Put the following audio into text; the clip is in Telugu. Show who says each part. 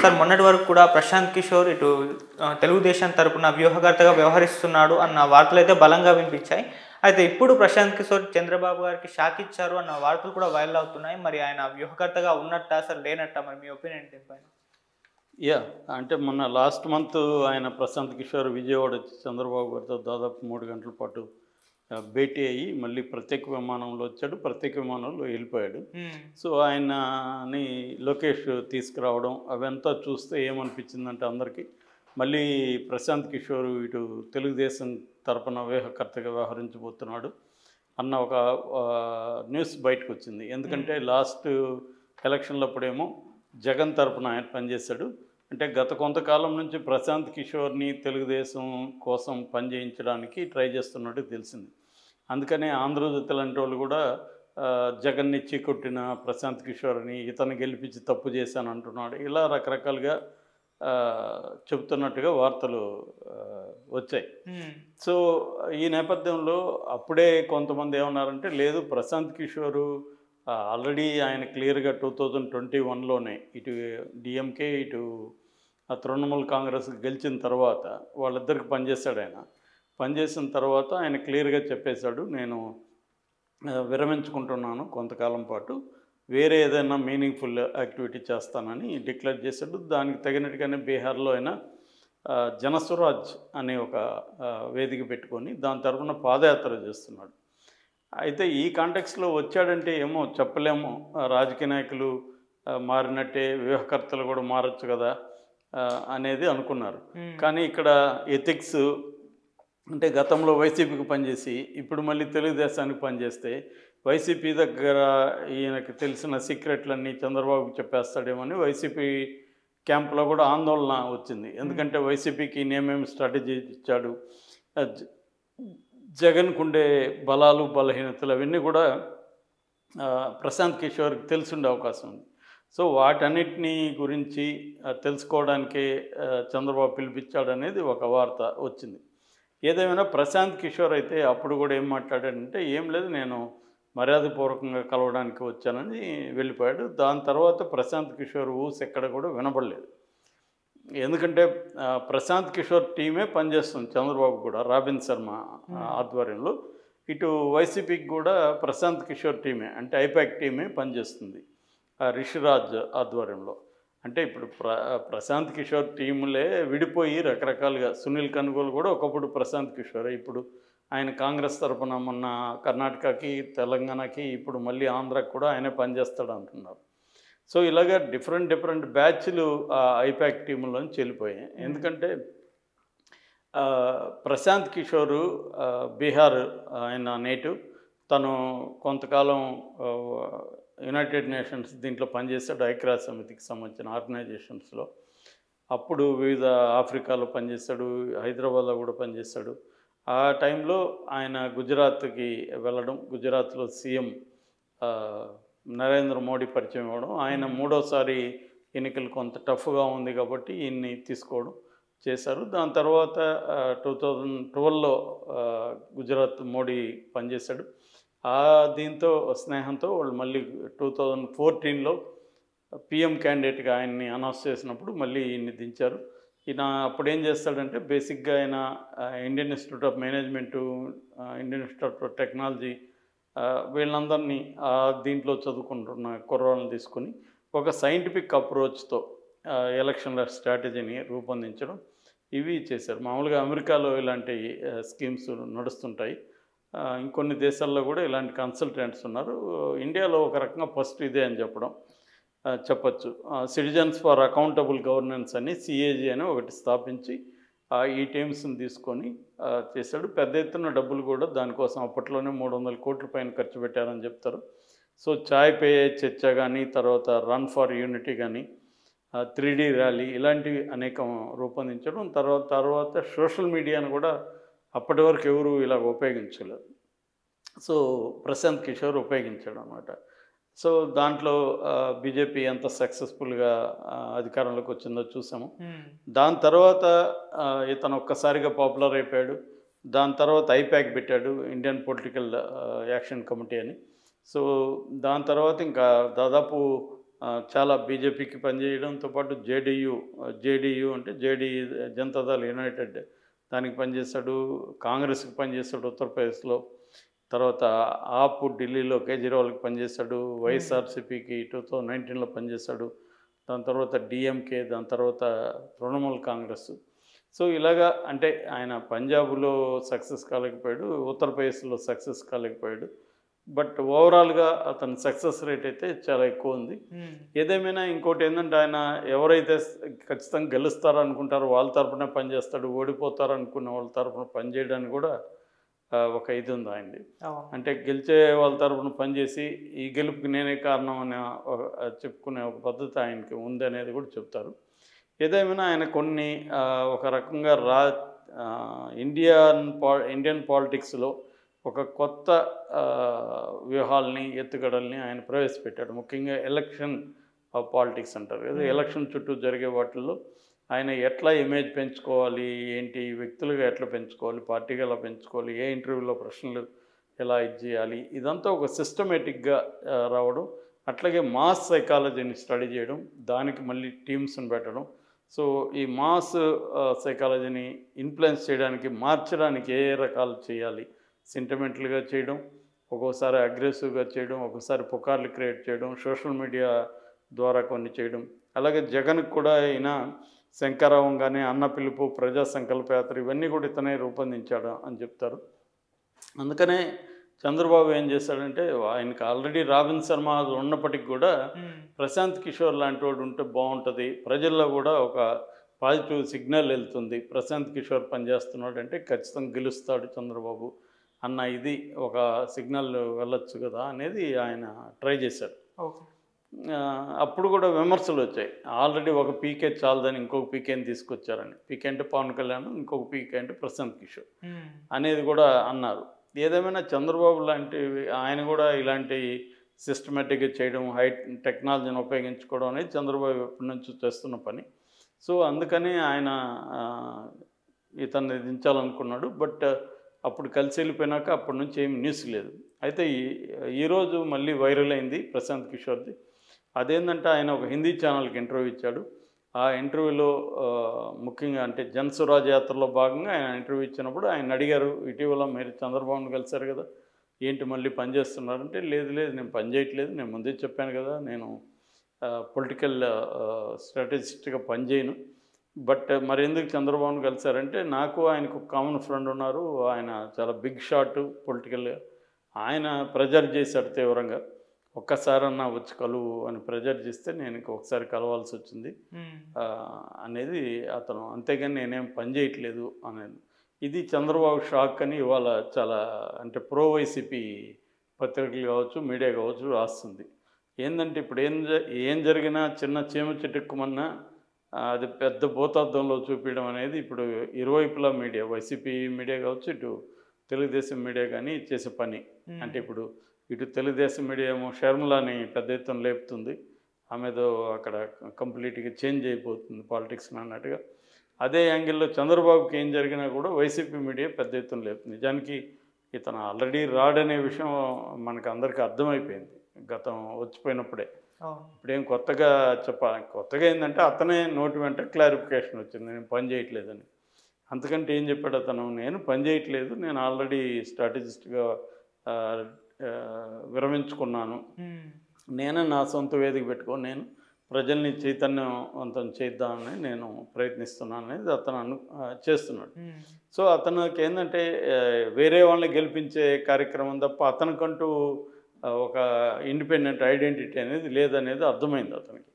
Speaker 1: సార్ మొన్నటి వరకు కూడా ప్రశాంత్ కిషోర్ ఇటు తెలుగుదేశం తరపున వ్యూహకర్తగా వ్యవహరిస్తున్నాడు అన్న వార్తలైతే బలంగా వినిపించాయి. అయితే ఇప్పుడు ప్రశాంత్ కిషోర్ చంద్రబాబు గారికి షాక్ ఇచ్చారు అన్న వార్తలు కూడా వైరల్ అవుతున్నాయి. మరి ఆయన వ్యూహకర్తగా ఉన్నట్టా అసలు లేనట్టా? మరి మీ ఒపీనియన్ దీనిపైన?
Speaker 2: యాహ్! అంటే మొన్న లాస్ట్ మంత్ ఆయన ప్రశాంత్ కిషోర్ విజయవాడ వచ్చి చంద్రబాబు గారితో దాదాపు 3 గంటల పాటు భేటీ అయ్యి మళ్ళీ ప్రత్యేక విమానంలో వచ్చాడు. ప్రత్యేక విమానంలో వెళ్ళిపోయాడు. సో ఆయనని లోకేష్ తీసుకురావడం అవంతా చూస్తే ఏమనిపించిందంటే అందరికీ మళ్ళీ ప్రశాంత్ కిషోర్ ఇటు తెలుగుదేశం తరపున వ్యూహకర్తగా వ్యవహరించబోతున్నాడు అన్న ఒక న్యూస్ బయటకు వచ్చింది. ఎందుకంటే లాస్ట్ ఎలక్షన్లప్పుడేమో జగన్ తరపున ఆయన పనిచేశాడు. అంటే గత కొంతకాలం నుంచి ప్రశాంత్ కిషోర్ని తెలుగుదేశం కోసం పనిచేయించడానికి ట్రై చేస్తున్నట్టు తెలిసింది. అందుకనే ఆంధ్రజ్యోతి లాంటి వాళ్ళు కూడా జగన్ని చీకొట్టిన ప్రశాంత్ కిషోర్ని ఇతను గెలిపించి తప్పు చేశాను అంటున్నాడు. ఇలా రకరకాలుగా చెబుతున్నట్టుగా వార్తలు వచ్చాయి. సో ఈ నేపథ్యంలో అప్పుడే కొంతమంది ఏమన్నారంటే లేదు, ప్రశాంత్ కిషోరు ఆల్రెడీ ఆయన క్లియర్గా 2021లోనే ఇటు డిఎంకే ఇటు తృణమూల్ కాంగ్రెస్ గెలిచిన తర్వాత వాళ్ళిద్దరికి పనిచేశాడు. ఆయన పనిచేసిన తర్వాత ఆయన క్లియర్గా చెప్పేశాడు, నేను విరమించుకుంటున్నాను కొంతకాలం పాటు, వేరే ఏదైనా మీనింగ్ఫుల్ యాక్టివిటీ చేస్తానని డిక్లేర్ చేశాడు. దానికి తగినట్టుగానే బీహార్లో ఆయన జనస్వరాజ్ అనే ఒక వేదిక పెట్టుకొని దాని తరఫున పాదయాత్ర చేస్తున్నాడు. అయితే ఈ కాంటెక్స్లో వచ్చాడంటే ఏమో చెప్పలేము, రాజకీయ నాయకులు మారినట్టే వ్యూహకర్తలు కూడా మారచ్చు కదా అనేది అనుకున్నారు. కానీ ఇక్కడ ఎథిక్స్ అంటే గతంలో వైసీపీకి పనిచేసి ఇప్పుడు మళ్ళీ తెలుగుదేశానికి పనిచేస్తే వైసీపీ దగ్గర ఈయనకి తెలిసిన సీక్రెట్లన్నీ చంద్రబాబుకి చెప్పేస్తాడేమని వైసీపీ క్యాంప్లో కూడా ఆందోళన వచ్చింది. ఎందుకంటే వైసీపీకి నేమేమి స్ట్రాటజీ ఇచ్చాడు, జగన్కు ఉండే బలాలు బలహీనతలు అవన్నీ కూడా ప్రశాంత్ కిషోర్కి తెలిసిండే అవకాశం ఉంది. సో వాటన్నిటినీ గురించి తెలుసుకోవడానికే చంద్రబాబు పిలిపించాడనేది ఒక వార్త వచ్చింది. ఏదేమైనా ప్రశాంత్ కిషోర్ అయితే అప్పుడు కూడా ఏం మాట్లాడాడంటే ఏం లేదు, నేను మర్యాదపూర్వకంగా కలవడానికి వచ్చానని వెళ్ళిపోయాడు. దాని తర్వాత ప్రశాంత్ కిషోర్ ఊసి ఎక్కడ కూడా వినబడలేదు. ఎందుకంటే ప్రశాంత్ కిషోర్ టీమే పనిచేస్తుంది చంద్రబాబు కూడా, రాబిన్ శర్మ ఆధ్వర్యంలో. ఇటు వైసీపీకి కూడా ప్రశాంత్ కిషోర్ టీమే అంటే ఐపాక్ టీమే పనిచేస్తుంది రిషిరాజ్ ఆధ్వర్యంలో. అంటే ఇప్పుడు ప్రశాంత్ కిషోర్ టీములే విడిపోయి రకరకాలుగా, సునీల్ కనుగోలు కూడా ఒకప్పుడు ప్రశాంత్ కిషోరే, ఇప్పుడు ఆయన కాంగ్రెస్ తరఫున మొన్న కర్ణాటకకి తెలంగాణకి ఇప్పుడు మళ్ళీ ఆంధ్రాకి కూడా ఆయనే పనిచేస్తాడు అంటున్నారు. సో ఇలాగ డిఫరెంట్ బ్యాచ్లు ఐపాక్ టీముల్లోంచి వెళ్ళిపోయాయి. ఎందుకంటే ప్రశాంత్ కిషోరు బీహార్ ఆయన నేటివ్, తను కొంతకాలం యునైటెడ్ నేషన్స్ దీంట్లో పనిచేశాడు, ఐక్యరాజ్య సమితికి సంబంధించిన ఆర్గనైజేషన్స్లో. అప్పుడు వివిధ ఆఫ్రికాలో పనిచేశాడు, హైదరాబాద్లో కూడా పనిచేశాడు. ఆ టైంలో ఆయన గుజరాత్కి వెళ్ళడం, గుజరాత్లో సీఎం నరేంద్ర మోడీ పరిచయం అవ్వడం, ఆయన మూడోసారి ఎన్నికలు కొంత టఫ్గా ఉంది కాబట్టి ఈయన్ని తీసుకోవడం చేశారు. దాని తర్వాత 2012లో గుజరాత్ మోడీ పనిచేశాడు. దీంతో స్నేహంతో వాళ్ళు మళ్ళీ 2014లో పిఎం క్యాండిడేట్గా ఆయన్ని అనౌన్స్ చేసినప్పుడు మళ్ళీ ఈయన్ని దించారు. ఈయన అప్పుడు ఏం చేస్తాడంటే బేసిక్గా ఆయన Indian institute of management, Indian institute of technology వీళ్ళందరినీ దీంట్లో చదువుకుంటున్న కుర్రాళ్ళని తీసుకొని ఒక సైంటిఫిక్ అప్రోచ్తో ఎలక్షన్ల స్ట్రాటజీని రూపొందించడం ఇవి చేశారు. మామూలుగా అమెరికాలో ఇలాంటి స్కీమ్స్ నడుస్తుంటాయి, ఇంకొన్ని దేశాల్లో కూడా ఇలాంటి కన్సల్టెంట్స్ ఉన్నారు. ఇండియాలో ఒక రకంగా ఫస్ట్ ఇదే అని చెప్పచ్చు. సిటిజన్స్ ఫర్ అకౌంటబుల్ గవర్నెన్స్ అని సిఏజీ అని ఒకటి స్థాపించి ఈ టీమ్స్ని తీసుకొని చేశాడు. పెద్ద ఎత్తున డబ్బులు కూడా దానికోసం అప్పట్లోనే 300 కోట్ల పైన ఖర్చు పెట్టారని చెప్తారు. సో చాయ్ పే చర్చ కానీ, తర్వాత రన్ ఫర్ యూనిటీ కానీ, 3D ర్యాలీ ఇలాంటివి అనేకం రూపొందించడం. తర్వాత సోషల్ మీడియాను కూడా అప్పటి వరకు ఎవరు ఇలా ఉపయోగించలేదు. సో ప్రశాంత్ కిషోర్ ఉపయోగించాడు అన్నమాట. సో దాంట్లో బీజేపీ ఎంత సక్సెస్ఫుల్గా అధికారంలోకి వచ్చిందో చూసాము. దాని తర్వాత ఇతను ఒక్కసారిగా పాపులర్ అయిపోయాడు. దాని తర్వాత ఐపాక్ పెట్టాడు, ఇండియన్ పొలిటికల్ యాక్షన్ కమిటీ అని. సో దాని తర్వాత ఇంకా దాదాపు చాలా బీజేపీకి పనిచేయడంతో పాటు జేడీయూ అంటే జనతాదళ్ యునైటెడ్ దానికి పనిచేశాడు, కాంగ్రెస్కి పనిచేశాడు ఉత్తరప్రదేశ్లో. తర్వాత ఆప్ ఢిల్లీలో కేజ్రీవాల్కి పనిచేశాడు, వైఎస్ఆర్సీపీకి 2019లో పనిచేశాడు. దాని తర్వాత డిఎంకే, దాని తర్వాత తృణమూల్ కాంగ్రెస్. సో ఇలాగా అంటే ఆయన పంజాబ్లో సక్సెస్ కాలేకపోయాడు, ఉత్తరప్రదేశ్లో సక్సెస్ కాలేకపోయాడు. బట్ ఓవరాల్గా అతని సక్సెస్ రేట్ అయితే చాలా ఎక్కువ ఉంది. ఏదేమైనా ఇంకోటి ఏంటంటే ఆయన ఎవరైతే ఖచ్చితంగా గెలుస్తారనుకుంటారో వాళ్ళ తరపునే పనిచేస్తాడు, ఓడిపోతారనుకున్న వాళ్ళ తరపున పనిచేయడానికి కూడా ఒక ఇది ఉంది ఆయనది. అంటే గెలిచే వాళ్ళ తరపున పనిచేసి ఈ గెలుపుకి నేనే కారణం అని చెప్పుకునే ఒక పద్ధతి ఆయనకి ఉంది అనేది కూడా చెప్తారు. ఏదేమైనా ఆయన కొన్ని ఒక రకంగా ఇండియన్ పాలిటిక్స్లో ఒక కొత్త వ్యూహాల్ని ఎత్తుగడల్ని ఆయన ప్రవేశపెట్టాడు. ముఖ్యంగా ఎలక్షన్ పాలిటిక్స్ అంటారు కదా, ఎలక్షన్ చుట్టూ జరిగే వాటిల్లో ఆయన ఎట్లా ఇమేజ్ పెంచుకోవాలి, ఏంటి వ్యక్తులుగా ఎట్లా పెంచుకోవాలి, పార్టీగా ఎలా పెంచుకోవాలి, ఏ ఇంటర్వ్యూలో ప్రశ్నలు ఎలా ఇది చేయాలి, ఇదంతా ఒక సిస్టమేటిక్గా రావడం. అట్లాగే మాస్ సైకాలజీని స్టడీ చేయడం, దానికి మళ్ళీ టీమ్స్ని పెట్టడం. సో ఈ మాస్ సైకాలజీని ఇన్ఫ్లుయెన్స్ చేయడానికి, మార్చడానికి ఏ రకాలు చేయాలి, సెంటిమెంటల్గా చేయడం, ఒక్కోసారి అగ్రెసివ్గా చేయడం, ఒక్కోసారి పుకార్లు క్రియేట్ చేయడం, సోషల్ మీడియా ద్వారా కొన్ని చేయడం. అలాగే జగన్కి కూడా ఈయన శంకరావం కానీ, అన్న పిలుపు, ప్రజా సంకల్పయాత్ర ఇవన్నీ కూడా ఇతనే రూపొందించాడు అని చెప్తారు. అందుకనే చంద్రబాబు ఏం చేశాడంటే ఆయనకి ఆల్రెడీ రాబిన్ శర్మ ఉన్నప్పటికీ కూడా ప్రశాంత్ కిషోర్ లాంటి వాడు ఉంటే బాగుంటుంది, ప్రజల్లో కూడా ఒక పాజిటివ్ సిగ్నల్ వెళ్తుంది, ప్రశాంత్ కిషోర్ పనిచేస్తున్నాడు అంటే ఖచ్చితంగా గెలుస్తాడు చంద్రబాబు అన్న ఇది ఒక సిగ్నల్ వెళ్ళొచ్చు కదా అనేది ఆయన ట్రై చేశాడు. అప్పుడు కూడా విమర్శలు వచ్చాయి, ఆల్రెడీ ఒక పీకే చాలదని ఇంకొక పీకేని తీసుకొచ్చారని. పీకే అంటే పవన్ కళ్యాణ్, ఇంకొక పీకే అంటే ప్రశాంత్ కిషోర్ అనేది కూడా అన్నారు. ఏదేమైనా చంద్రబాబు లాంటి ఆయన కూడా ఇలాంటి సిస్టమేటిక్గా చేయడం, టెక్నాలజీని ఉపయోగించుకోవడం అనేది చంద్రబాబు ఎప్పటి నుంచి చేస్తున్న పని. సో అందుకని ఆయన ఇతన్ని దించాలనుకున్నాడు. బట్ అప్పుడు కలిసి వెళ్ళిపోయినాక అప్పటి నుంచి ఏమి న్యూస్ లేదు. అయితే ఈరోజు మళ్ళీ వైరల్ అయింది ప్రశాంత్ కిషోర్ది. అదేంటంటే ఆయన ఒక హిందీ ఛానల్కి ఇంటర్వ్యూ ఇచ్చాడు. ఆ ఇంటర్వ్యూలో ముఖ్యంగా అంటే జన్ స్వరాజ్ యాత్రలో భాగంగా ఆయన ఇంటర్వ్యూ ఇచ్చినప్పుడు ఆయన అడిగారు, ఇటీవల మీరు చంద్రబాబును కలిశారు కదా, ఏంటి మళ్ళీ పనిచేస్తున్నారంటే, లేదు నేను పని చేయట్లేదు, నేను ముందే చెప్పాను కదా, నేను పొలిటికల్ స్ట్రాటజిస్ట్గా పనిచేయను. బట్ మరి ఎందుకు చంద్రబాబును కలిశారంటే, నాకు ఆయనకు కామన్ ఫ్రెండ్ ఉన్నారు, ఆయన చాలా బిగ్ షాట్ పొలిటికల్గా, ఆయన ప్రెజర్ చేశాడు తీవ్రంగా, ఒక్కసారన్నా వచ్చి కలువు అని ప్రెజర్ చేస్తే నేను ఒకసారి కలవాల్సి వచ్చింది అనేది అతను. అంతేగాని నేనేం పని చేయట్లేదు అనేది. ఇది చంద్రబాబు షాక్ అని ఇవాళ చాలా అంటే ప్రో వైసీపీ పత్రికలు కావచ్చు, మీడియా కావచ్చు రాస్తుంది. ఏంటంటే ఇప్పుడు ఏం జరిగినా చిన్న చీమ చిటుక్కుమన్నా అది పెద్ద భూతార్థంలో చూపించడం అనేది ఇప్పుడు ఇరువైపులా మీడియా, వైసీపీ మీడియా కావచ్చు, ఇటు తెలుగుదేశం మీడియా కానీ చేసే పని. అంటే ఇప్పుడు ఇటు తెలుగుదేశం మీడియా ఏమో షర్మిలాని పెద్ద ఎత్తున లేపుతుంది, ఆమెతో అక్కడ కంప్లీట్గా చేంజ్ అయిపోతుంది పాలిటిక్స్ అన్నట్టుగా. అదే యాంగిల్లో చంద్రబాబుకి ఏం జరిగినా కూడా వైసీపీ మీడియా పెద్ద ఎత్తున లేపుతుంది. నిజానికి ఇతను ఆల్రెడీ రాడనే విషయం మనకు అందరికీ అర్థమైపోయింది గతం వచ్చిపోయినప్పుడే. ఇప్పుడేం కొత్తగా కొత్తగా ఏంటంటే అతనే నోటి వెంట క్లారిఫికేషన్ వచ్చింది, నేను పని చేయట్లేదని. అంతకంటే ఏం చెప్పాడు అతను, నేను పని చేయట్లేదు, నేను ఆల్రెడీ స్ట్రాటజిస్ట్గా విరమించుకున్నాను, నేనే నా సొంత వేదిక పెట్టుకొని నేను ప్రజల్ని చైతన్యవంతం చేద్దామని నేను ప్రయత్నిస్తున్నాను అనేది అతను చేస్తున్నాడు. సో అతనికి ఏంటంటే వేరే వాళ్ళని గెలిపించే కార్యక్రమం తప్ప అతనికంటూ ఒక ఇండిపెండెంట్ ఐడెంటిటీ అనేది లేదనేది అర్థమైంది అతనికి.